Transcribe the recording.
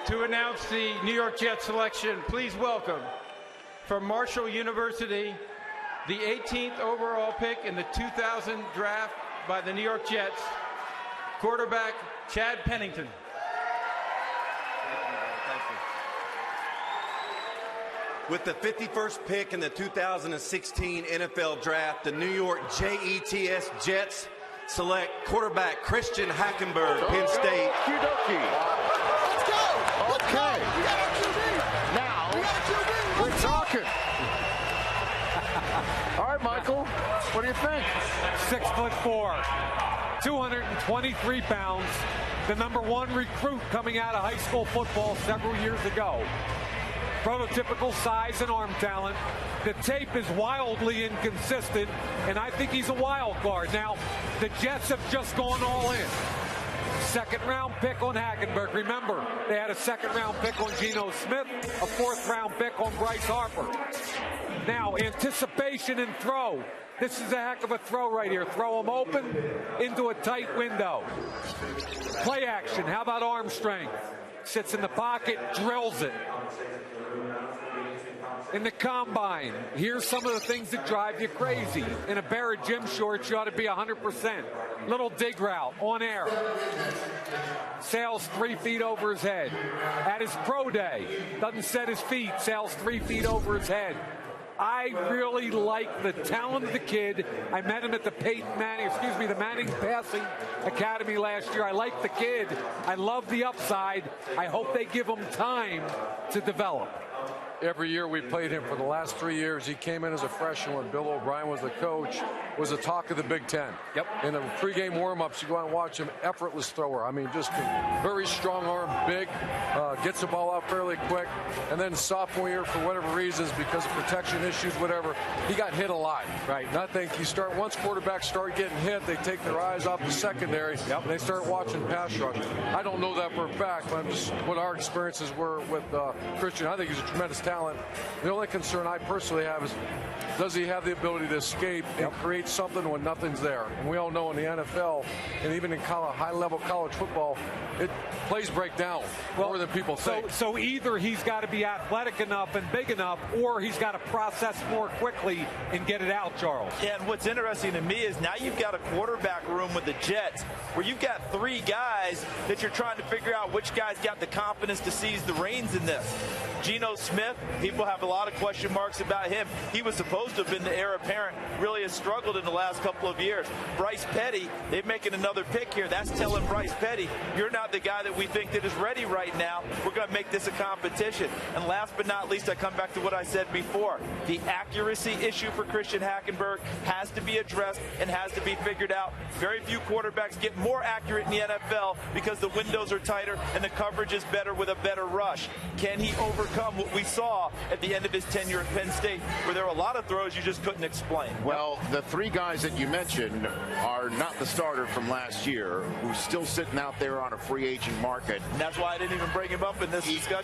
To announce the New York Jets selection, please welcome from Marshall University, the 18th overall pick in the 2000 draft by the New York Jets, quarterback Chad Pennington. With the 51st pick in the 2016 NFL Draft, the New York Jets select quarterback Christian Hackenberg, Penn State. Let's go! Okay. We got our QB. Now, we got our QB. we're talking. All right, Michael, what do you think? 6'4", 223 pounds, the #1 recruit coming out of high school football several years ago. Prototypical size and arm talent. The tape is wildly inconsistent, and I think he's a wild card. Now, the Jets have just gone all in. Second-round pick on Hackenberg. Remember, they had a second-round pick on Geno Smith, a fourth-round pick on Bryce Harper. Now, anticipation and throw. This is a heck of a throw right here. Throw him open into a tight window. Play action. How about arm strength? Sits in the pocket, drills it. In the combine, here's some of the things that drive you crazy. In a pair of gym shorts, you ought to be 100%. Little dig route, on air. Sails 3 feet over his head. At his pro day, doesn't set his feet, sails 3 feet over his head. I really like the talent of the kid. I met him at the the Manning Passing Academy last year. I like the kid. I love the upside. I hope they give him time to develop. Every year we played him for the last 3 years. He came in as a freshman when Bill O'Brien was the coach, was the talk of the Big Ten. Yep. In the pregame warm-ups, you go out and watch him, effortless thrower. I mean, just very strong arm, big, gets the ball out fairly quick. And then sophomore year, for whatever reasons, because of protection issues, whatever, he got hit a lot. Right. And I think once quarterbacks start getting hit, they take their eyes off the secondary, and they start watching pass rush. I don't know that for a fact, but just what our experiences were with Christian. I think he's a tremendous talent. The only concern I personally have is, does he have the ability to escape and create something when nothing's there? And we all know in the NFL and even in high-level college football, plays break down more than people think. So either he's got to be athletic enough and big enough, or he's got to process more quickly and get it out, Charles. Yeah, and what's interesting to me is now you've got a quarterback room with the Jets where you've got 3 guys that you're trying to figure out which guy's got the confidence to seize the reins in this. Geno Smith, people have a lot of question marks about him. He was supposed to have been the heir apparent, really has struggled in the last couple of years. Bryce Petty, they're making another pick here. That's telling Bryce Petty, you're not the guy that we think that is ready right now. We're going to make this a competition. And last but not least, I come back to what I said before. The accuracy issue for Christian Hackenberg has to be addressed and has to be figured out. Very few quarterbacks get more accurate in the NFL because the windows are tighter and the coverage is better with a better rush. Can he overcome what we saw at the end of his tenure at Penn State, where there were a lot of throws you just couldn't explain? Well, the 3 guys that you mentioned are not the starter from last year, who's still sitting out there on a free agent market. And that's why I didn't even bring him up in this discussion.